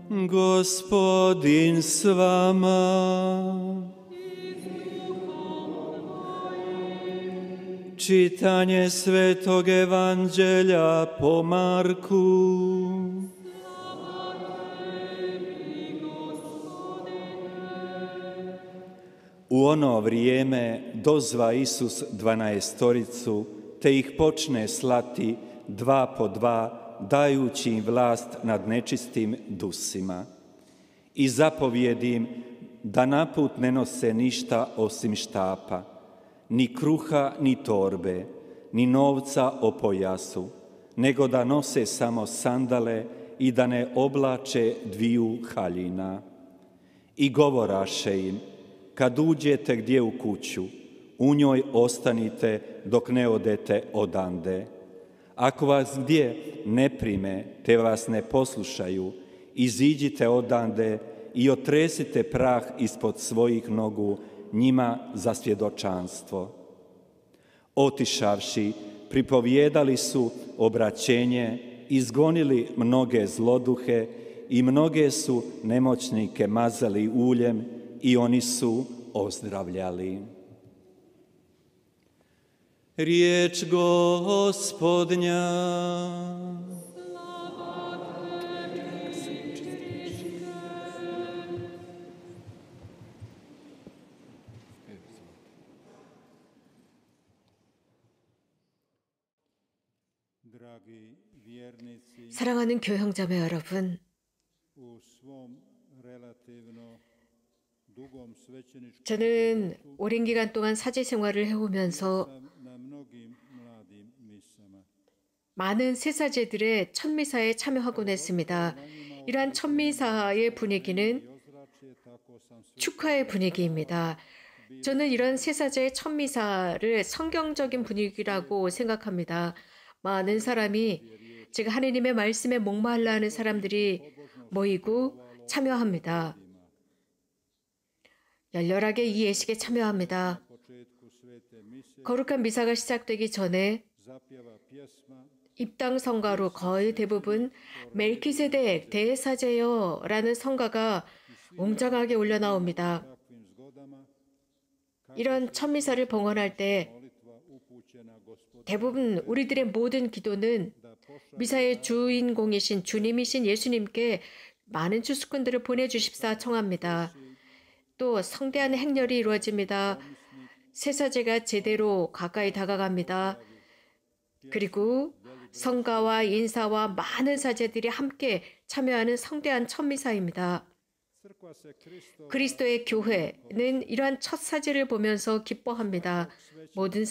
Gospodin s vama. Čitanje Svetog Evanđelja po Marku. U ono vrijeme dozva Isus 12-toricu, te ih počne slati 2 po 2, dajući im vlast nad nečistim dusima. I zapovjedi im da na put ne nose ništa osim štapa, ni kruha, ni torbe, ni novca o pojasu, nego da nose samo sandale i da ne oblače 2 haljina. I govoraše im: kad uđete gdje u kuću, u njoj ostanite dok ne odete odande. Ako vas gdje ne prime, te vas ne poslušaju, iziđite odande i otresite prah ispod svojih nogu njima za svjedočanstvo. Otišavši, pripovijedali su obraćenje, izgonili mnoge zloduhe i mnoge su nemoćnike mazali uljem i oni su ozdravljali. Riječ Gospodnja. 사랑하는 교형자매 여러분, 저는 오랜 기간 동안 사제 생활을 해오면서 많은 새사제들의 첫미사에 참여하곤 했습니다. 이러한 첫미사의 분위기는 축하의 분위기입니다. 저는 이런 새사제의 첫미사를 성경적인 분위기라고 생각합니다. 많은 사람이, 제가 하느님의 말씀에 목말라 하는 사람들이 모이고 참여합니다. 열렬하게 이 예식에 참여합니다. 거룩한 미사가 시작되기 전에 입당 성가로 거의 대부분 멜키세덱 대사제여 라는 성가가 웅장하게 올려나옵니다. 이런 첫미사를 봉헌할 때 대부분 우리들의 모든 기도는 미사의 주인공이신 주님이신 예수님께 많은 추수꾼들을 보내주십사 청합니다. 또 성대한 행렬이 이루어집니다. 새사제가 제대로 가까이 다가갑니다. 그리고 성가와 인사와 많은 사제들이 함께 참여하는 성대한 첫미사입니다. 그리스도의 교회는 이러한 첫 사제를 보면서 기뻐합니다. 모든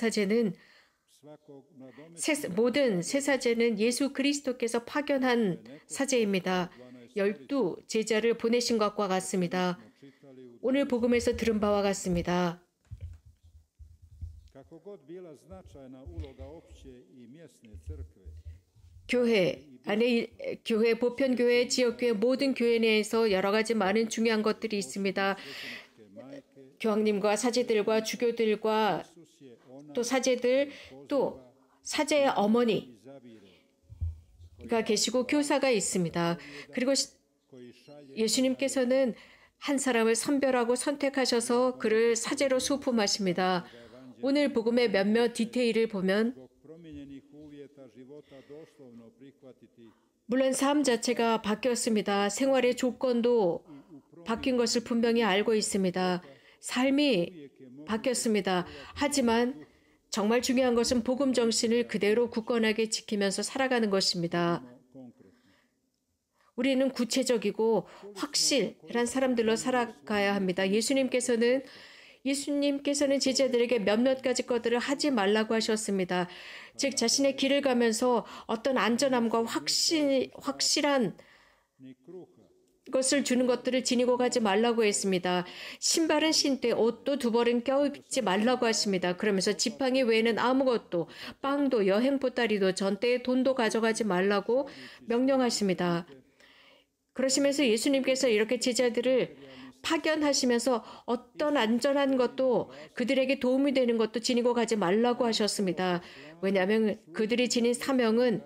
새사제는 예수 그리스도께서 파견한 사제입니다. 12 제자를 보내신 것과 같습니다. 오늘 복음에서 들은 바와 같습니다. 교회, 보편교회, 지역교회, 모든 교회 내에서 여러 가지 많은 중요한 것들이 있습니다. 교황님과 사제들과 주교들과 또 사제들, 또 사제의 어머니가 계시고 교사가 있습니다. 그리고 예수님께서는 한 사람을 선별하고 선택하셔서 그를 사제로 수품하십니다. 오늘 복음의 몇몇 디테일을 보면 물론 삶 자체가 바뀌었습니다. 생활의 조건도 바뀐 것을 분명히 알고 있습니다. 삶이 바뀌었습니다. 하지만 정말 중요한 것은 복음 정신을 그대로 굳건하게 지키면서 살아가는 것입니다. 우리는 구체적이고 확실한 사람들로 살아가야 합니다. 예수님께서는 제자들에게 몇몇 가지 것들을 하지 말라고 하셨습니다. 즉 자신의 길을 가면서 어떤 안전함과 확실한 것을 주는 것들을 지니고 가지 말라고 했습니다. 신발은 신되 옷도 2벌은 껴입지 말라고 하십니다. 그러면서 지팡이 외에는 아무것도, 빵도, 여행 보따리도, 전대의 돈도 가져가지 말라고 명령하십니다. 그러시면서 예수님께서 이렇게 제자들을 파견하시면서 어떤 안전한 것도, 그들에게 도움이 되는 것도 지니고 가지 말라고 하셨습니다. 왜냐하면 그들이 지닌 사명은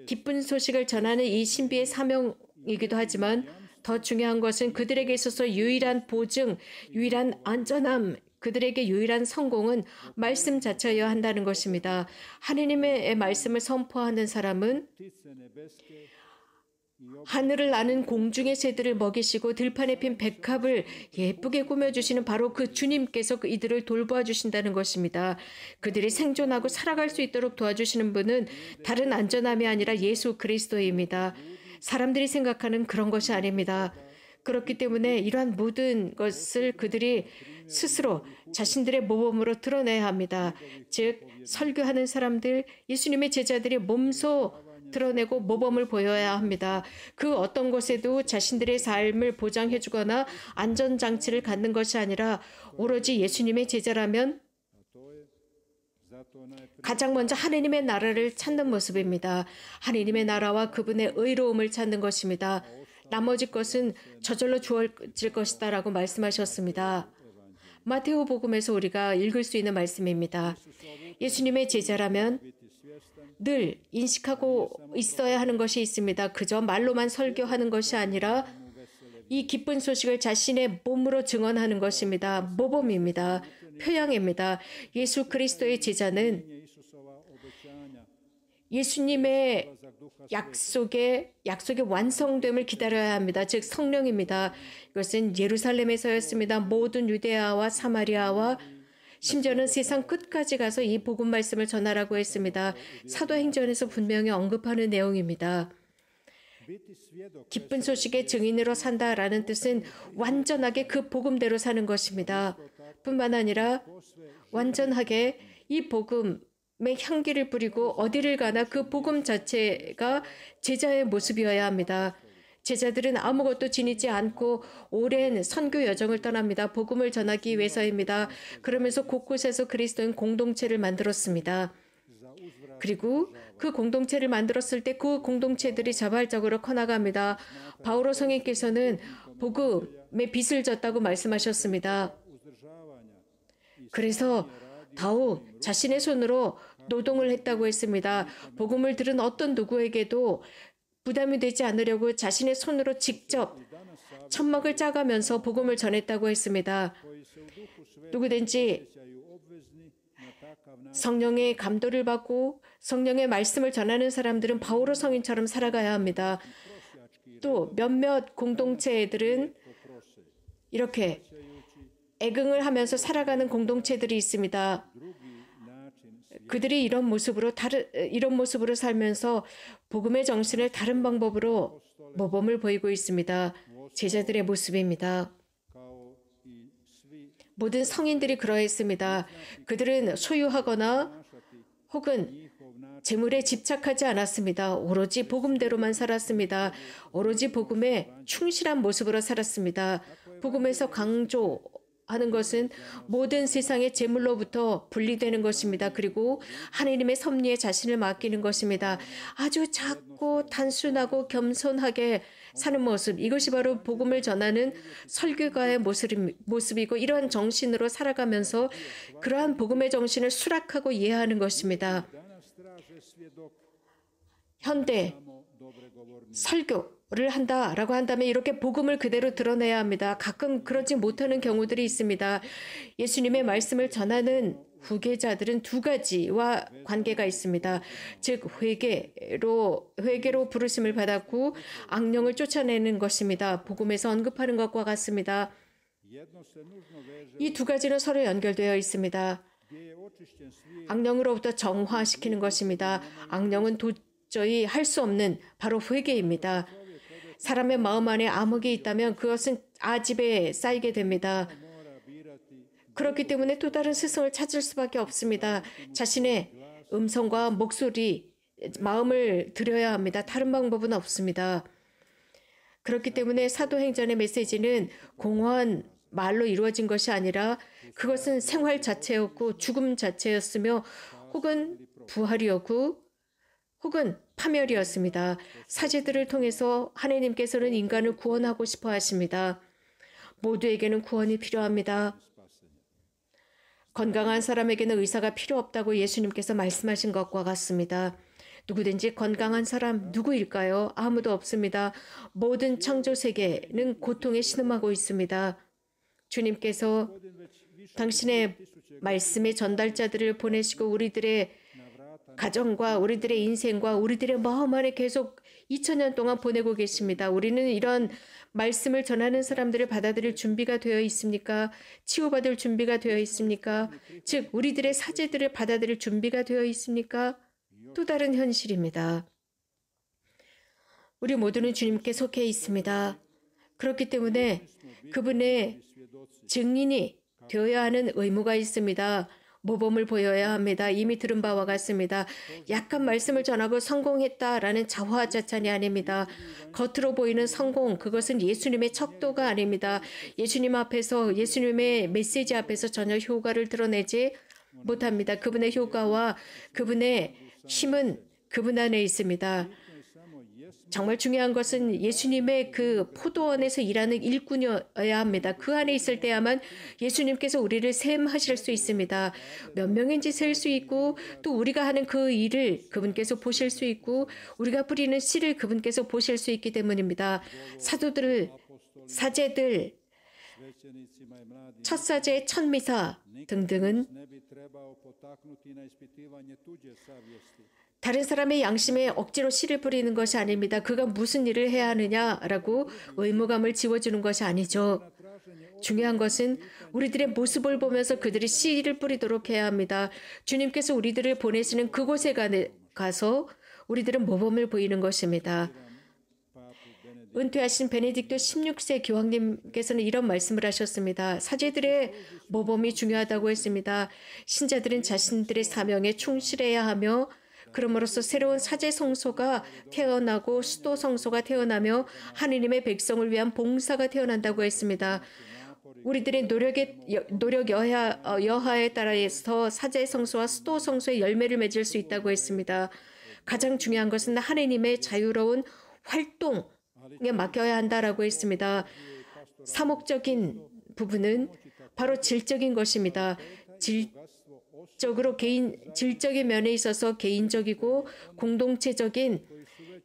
기쁜 소식을 전하는 이 신비의 사명이기도 하지만 더 중요한 것은 그들에게 있어서 유일한 보증, 유일한 안전함, 그들에게 유일한 성공은 말씀 자체여야 한다는 것입니다. 하느님의 말씀을 선포하는 사람은 하늘을 나는 공중의 새들을 먹이시고 들판에 핀 백합을 예쁘게 꾸며주시는 바로 그 주님께서 이들을 돌보아 주신다는 것입니다. 그들이 생존하고 살아갈 수 있도록 도와주시는 분은 다른 안전함이 아니라 예수 그리스도입니다. 사람들이 생각하는 그런 것이 아닙니다. 그렇기 때문에 이러한 모든 것을 그들이 스스로 자신들의 모범으로 드러내야 합니다. 즉 설교하는 사람들, 예수님의 제자들이 몸소 드러내고 모범을 보여야 합니다. 그 어떤 것에도 자신들의 삶을 보장해주거나 안전장치를 갖는 것이 아니라 오로지 예수님의 제자라면 가장 먼저 하느님의 나라를 찾는 모습입니다. 하느님의 나라와 그분의 의로움을 찾는 것입니다. 나머지 것은 저절로 주어질 것이다 라고 말씀하셨습니다. 마테오 복음에서 우리가 읽을 수 있는 말씀입니다. 예수님의 제자라면 늘 인식하고 있어야 하는 것이 있습니다. 그저 말로만 설교하는 것이 아니라 이 기쁜 소식을 자신의 몸으로 증언하는 것입니다. 모범입니다. 표양입니다. 예수 그리스도의 제자는 예수님의 약속의 완성됨을 기다려야 합니다. 즉 성령입니다. 이것은 예루살렘에서였습니다. 모든 유대아와 사마리아와 심지어는 세상 끝까지 가서 이 복음 말씀을 전하라고 했습니다. 사도행전에서 분명히 언급하는 내용입니다. 기쁜 소식의 증인으로 산다라는 뜻은 완전하게 그 복음대로 사는 것입니다. 뿐만 아니라 완전하게 이 복음의 향기를 뿌리고 어디를 가나 그 복음 자체가 제자의 모습이어야 합니다. 제자들은 아무것도 지니지 않고 오랜 선교 여정을 떠납니다. 복음을 전하기 위해서입니다. 그러면서 곳곳에서 그리스도인 공동체를 만들었습니다. 그리고 그 공동체를 만들었을 때 그 공동체들이 자발적으로 커나갑니다. 바오로 성인께서는 복음의 빚을 졌다고 말씀하셨습니다. 그래서 더욱 자신의 손으로 노동을 했다고 했습니다. 복음을 들은 어떤 누구에게도 부담이 되지 않으려고 자신의 손으로 직접 천막을 짜가면서 복음을 전했다고 했습니다. 누구든지 성령의 감도를 받고 성령의 말씀을 전하는 사람들은 바오로 성인처럼 살아가야 합니다. 또 몇몇 공동체들은 이렇게 애긍을 하면서 살아가는 공동체들이 있습니다. 그들이 이런 모습으로 살면서 복음의 정신을 다른 방법으로 모범을 보이고 있습니다. 제자들의 모습입니다. 모든 성인들이 그러했습니다. 그들은 소유하거나 혹은 재물에 집착하지 않았습니다. 오로지 복음대로만 살았습니다. 오로지 복음에 충실한 모습으로 살았습니다. 복음에서 강조하는 것은 모든 세상의 재물로부터 분리되는 것입니다. 그리고 하나님의 섭리에 자신을 맡기는 것입니다. 아주 작고 단순하고 겸손하게 사는 모습, 이것이 바로 복음을 전하는 설교가의 모습이고 이러한 정신으로 살아가면서 그러한 복음의 정신을 수락하고 이해하는 것입니다. 현대 설교를 한다라고 한다면 이렇게 복음을 그대로 드러내야 합니다. 가끔 그러지 못하는 경우들이 있습니다. 예수님의 말씀을 전하는 후계자들은 두 가지와 관계가 있습니다. 즉 회개로 부르심을 받았고 악령을 쫓아내는 것입니다. 복음에서 언급하는 것과 같습니다. 이 두 가지는 서로 연결되어 있습니다. 악령으로부터 정화시키는 것입니다. 악령은 도저히 할 수 없는 바로 회개입니다. 사람의 마음 안에 암흑이 있다면 그것은 아집에 쌓이게 됩니다. 그렇기 때문에 또 다른 스승을 찾을 수밖에 없습니다. 자신의 음성과 목소리, 마음을 들여야 합니다. 다른 방법은 없습니다. 그렇기 때문에 사도행전의 메시지는 공허한 말로 이루어진 것이 아니라 그것은 생활 자체였고 죽음 자체였으며 혹은 부활이었고 혹은 파멸이었습니다. 사제들을 통해서 하나님께서는 인간을 구원하고 싶어 하십니다. 모두에게는 구원이 필요합니다. 건강한 사람에게는 의사가 필요 없다고 예수님께서 말씀하신 것과 같습니다. 누구든지 건강한 사람 누구일까요? 아무도 없습니다. 모든 창조 세계는 고통에 신음하고 있습니다. 주님께서 당신의 말씀의 전달자들을 보내시고 우리들의 가정과 우리들의 인생과 우리들의 마음 안에 계속 2000년 동안 보내고 계십니다. 우리는 이런 말씀을 전하는 사람들을 받아들일 준비가 되어 있습니까? 치유받을 준비가 되어 있습니까? 즉 우리들의 사제들을 받아들일 준비가 되어 있습니까? 또 다른 현실입니다. 우리 모두는 주님께 속해 있습니다. 그렇기 때문에 그분의 증인이 되어야 하는 의무가 있습니다. 모범을 보여야 합니다. 이미 들은 바와 같습니다. 약간 말씀을 전하고 성공했다라는 자화자찬이 아닙니다. 겉으로 보이는 성공, 그것은 예수님의 척도가 아닙니다. 예수님 앞에서, 예수님의 메시지 앞에서 전혀 효과를 드러내지 못합니다. 그분의 효과와 그분의 힘은 그분 안에 있습니다. 정말 중요한 것은 예수님의 그 포도원에서 일하는 일꾼이어야 합니다. 그 안에 있을 때야만 예수님께서 우리를 셈하실 수 있습니다. 몇 명인지 셀 수 있고 또 우리가 하는 그 일을 그분께서 보실 수 있고 우리가 뿌리는 씨를 그분께서 보실 수 있기 때문입니다. 사도들, 사제들, 첫사제, 첫미사 등등은 다른 사람의 양심에 억지로 씨를 뿌리는 것이 아닙니다. 그가 무슨 일을 해야 하느냐라고 의무감을 지워주는 것이 아니죠. 중요한 것은 우리들의 모습을 보면서 그들이 씨를 뿌리도록 해야 합니다. 주님께서 우리들을 보내시는 그곳에 가서 우리들은 모범을 보이는 것입니다. 은퇴하신 베네딕토 16세 교황님께서는 이런 말씀을 하셨습니다. 사제들의 모범이 중요하다고 했습니다. 신자들은 자신들의 사명에 충실해야 하며 그럼으로써 새로운 사제 성소가 태어나고 수도 성소가 태어나며 하느님의 백성을 위한 봉사가 태어난다고 했습니다. 우리들의 노력 여하에 따라서 사제 성소와 수도 성소의 열매를 맺을 수 있다고 했습니다. 가장 중요한 것은 하느님의 자유로운 활동에 맡겨야 한다라고 했습니다. 사목적인 부분은 바로 질적인 것입니다. 질적인 면에 있어서 개인적이고 공동체적인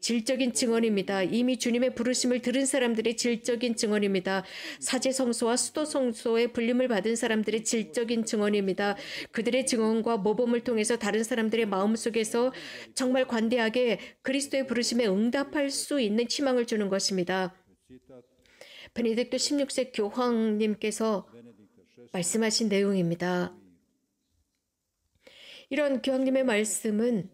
질적인 증언입니다. 이미 주님의 부르심을 들은 사람들의 질적인 증언입니다. 사제성소와 수도성소의 불림을 받은 사람들의 질적인 증언입니다. 그들의 증언과 모범을 통해서 다른 사람들의 마음속에서 정말 관대하게 그리스도의 부르심에 응답할 수 있는 희망을 주는 것입니다. 베네딕토 16세 교황님께서 말씀하신 내용입니다. 이런 교황님의 말씀은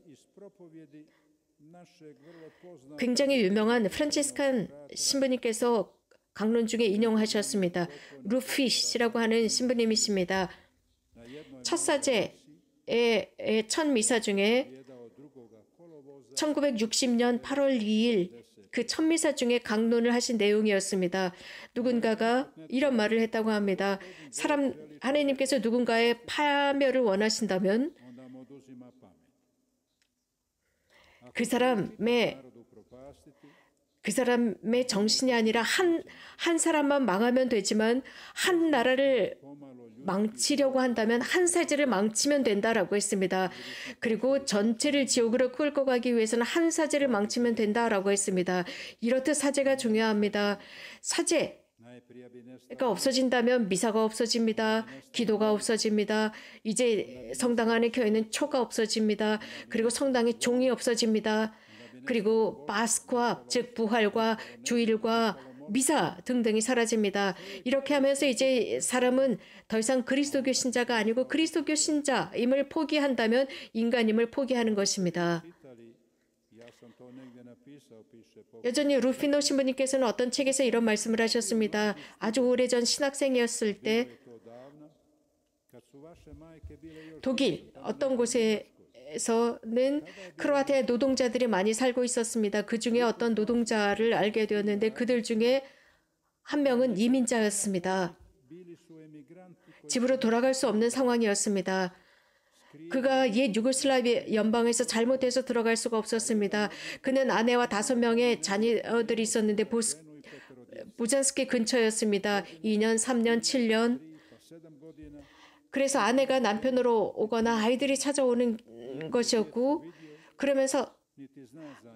굉장히 유명한 프란치스칸 신부님께서 강론 중에 인용하셨습니다. 루피시라고 하는 신부님이십니다. 첫사제의 첫 미사 중에 1960년 8월 2일 그 첫 미사 중에 강론을 하신 내용이었습니다. 누군가가 이런 말을 했다고 합니다. 하나님께서 누군가의 파멸을 원하신다면 그 사람의 정신이 아니라 한 사람만 망하면 되지만 한 나라를 망치려고 한다면 한 사제를 망치면 된다라고 했습니다. 그리고 전체를 지옥으로 끌고 가기 위해서는 한 사제를 망치면 된다라고 했습니다. 이렇듯 사제가 중요합니다. 사제가 없어진다면 미사가 없어집니다. 기도가 없어집니다. 이제 성당 안에 켜있는 초가 없어집니다. 그리고 성당의 종이 없어집니다. 그리고 파스쿠아, 즉 부활과 주일과 미사 등등이 사라집니다. 이렇게 하면서 이제 사람은 더 이상 그리스도교 신자가 아니고 그리스도교 신자임을 포기한다면 인간임을 포기하는 것입니다. 여전히 루피노 신부님께서는 어떤 책에서 이런 말씀을 하셨습니다. 아주 오래전 신학생이었을 때 독일 어떤 곳에서는 크로아티아 노동자들이 많이 살고 있었습니다. 그 중에 어떤 노동자를 알게 되었는데 그들 중에 한 명은 이민자였습니다. 집으로 돌아갈 수 없는 상황이었습니다. 그가 옛 유고슬라비아 연방에서 잘못해서 들어갈 수가 없었습니다. 그는 아내와 5명의 자녀들이 있었는데 부잔스키 근처였습니다. 2년, 3년, 7년. 그래서 아내가 남편으로 오거나 아이들이 찾아오는 것이었고 그러면서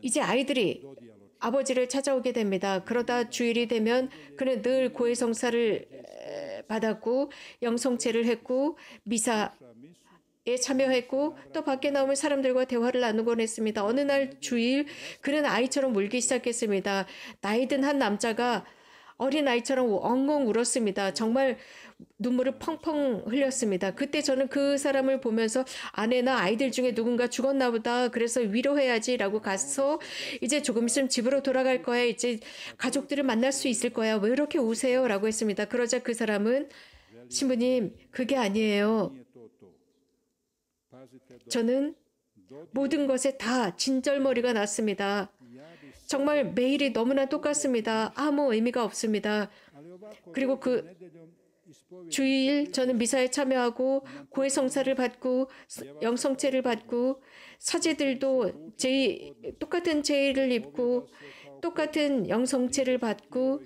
이제 아이들이 아버지를 찾아오게 됩니다. 그러다 주일이 되면 그는 늘 고해성사를 받았고 영성체를 했고 미사에 참여했고 또 밖에 나오면 사람들과 대화를 나누곤 했습니다. 어느 날 주일 그는 아이처럼 울기 시작했습니다. 나이 든 한 남자가 어린 아이처럼 엉엉 울었습니다. 정말 눈물을 펑펑 흘렸습니다. 그때 저는 그 사람을 보면서 아내나 아이들 중에 누군가 죽었나 보다. 그래서 위로해야지라고 가서 이제 조금 있으면 집으로 돌아갈 거야. 이제 가족들을 만날 수 있을 거야. 왜 이렇게 우세요? 라고 했습니다. 그러자 그 사람은 신부님, 그게 아니에요. 저는 모든 것에 다 진절머리가 났습니다. 정말 매일이 너무나 똑같습니다. 아무 의미가 없습니다. 그리고 그 주일 저는 미사에 참여하고 고해성사를 받고 영성체를 받고 사제들도 똑같은 제의를 입고 똑같은 영성체를 받고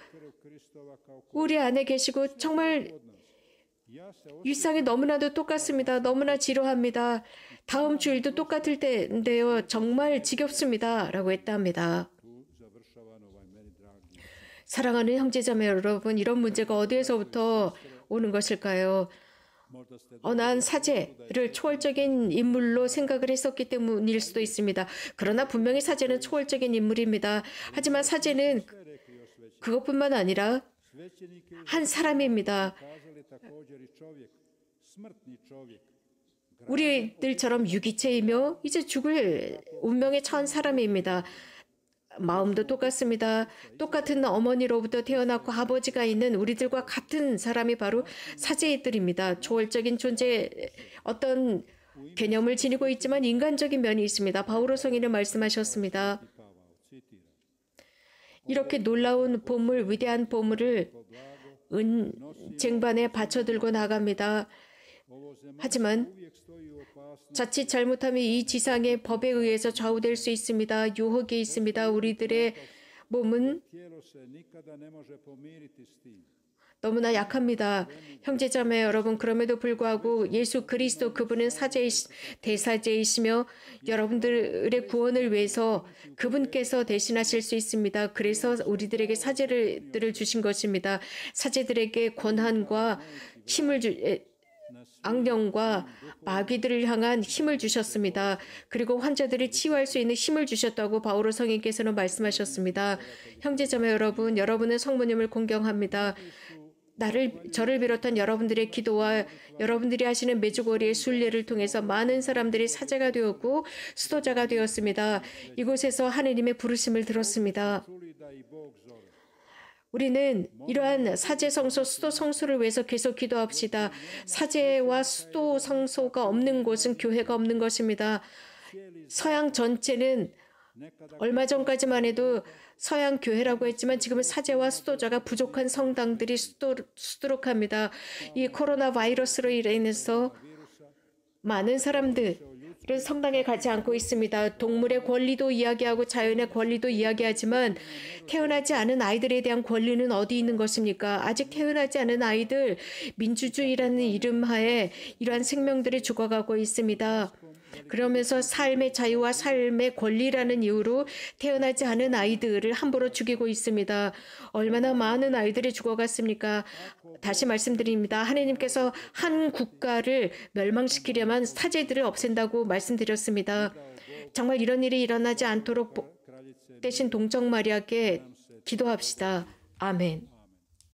우리 안에 계시고 정말 일상이 너무나도 똑같습니다. 너무나 지루합니다. 다음 주일도 똑같을 텐데요. 정말 지겹습니다. 라고 했답니다. 사랑하는 형제자매 여러분, 이런 문제가 어디에서부터 오는 것일까요? 난 사제를 초월적인 인물로 생각을 했었기 때문일 수도 있습니다. 그러나 분명히 사제는 초월적인 인물입니다. 하지만 사제는 그것뿐만 아니라 한 사람입니다. 우리들처럼 유기체이며 이제 죽을 운명에 처한 사람입니다. 마음도 똑같습니다. 똑같은 어머니로부터 태어났고 아버지가 있는 우리들과 같은 사람이 바로 사제들입니다. 초월적인 존재 어떤 개념을 지니고 있지만 인간적인 면이 있습니다. 바오로 성인은 말씀하셨습니다. 이렇게 놀라운 보물, 위대한 보물을 쟁반에 받쳐 들고 나갑니다. 하지만 자칫 잘못하면 이 지상의 법에 의해서 좌우될 수 있습니다. 유혹이 있습니다. 우리들의 몸은 너무나 약합니다. 형제자매 여러분, 그럼에도 불구하고 예수 그리스도 그분은 대사제이시며 여러분들의 구원을 위해서 그분께서 대신하실 수 있습니다. 그래서 우리들에게 사제들을 주신 것입니다. 사제들에게 권한과 힘을 악령과 마귀들을 향한 힘을 주셨습니다. 그리고 환자들을 치유할 수 있는 힘을 주셨다고 바오로 성인께서는 말씀하셨습니다. 형제자매 여러분, 여러분은 성모님을 공경합니다. 저를 비롯한 여러분들의 기도와 여러분들이 하시는 매주거리의 순례를 통해서 많은 사람들이 사제가 되었고 수도자가 되었습니다. 이곳에서 하느님의 부르심을 들었습니다. 우리는 이러한 사제 성소, 수도 성소를 위해서 계속 기도합시다. 사제와 수도 성소가 없는 곳은 교회가 없는 것입니다. 서양 전체는 얼마 전까지만 해도 서양 교회라고 했지만 지금은 사제와 수도자가 부족한 성당들이 수두룩합니다. 이 코로나 바이러스로 인해서 많은 사람들은 성당에 가지 않고 있습니다. 동물의 권리도 이야기하고 자연의 권리도 이야기하지만 태어나지 않은 아이들에 대한 권리는 어디 있는 것입니까? 아직 태어나지 않은 아이들, 민주주의라는 이름 하에 이러한 생명들이 죽어가고 있습니다. 그러면서 삶의 자유와 삶의 권리라는 이유로 태어나지 않은 아이들을 함부로 죽이고 있습니다. 얼마나 많은 아이들이 죽어갔습니까? 다시 말씀드립니다. 하나님께서 한 국가를 멸망시키려면 사제들을 없앤다고 말씀드렸습니다. 정말 이런 일이 일어나지 않도록 대신 동정 마리아께 기도합시다. 아멘.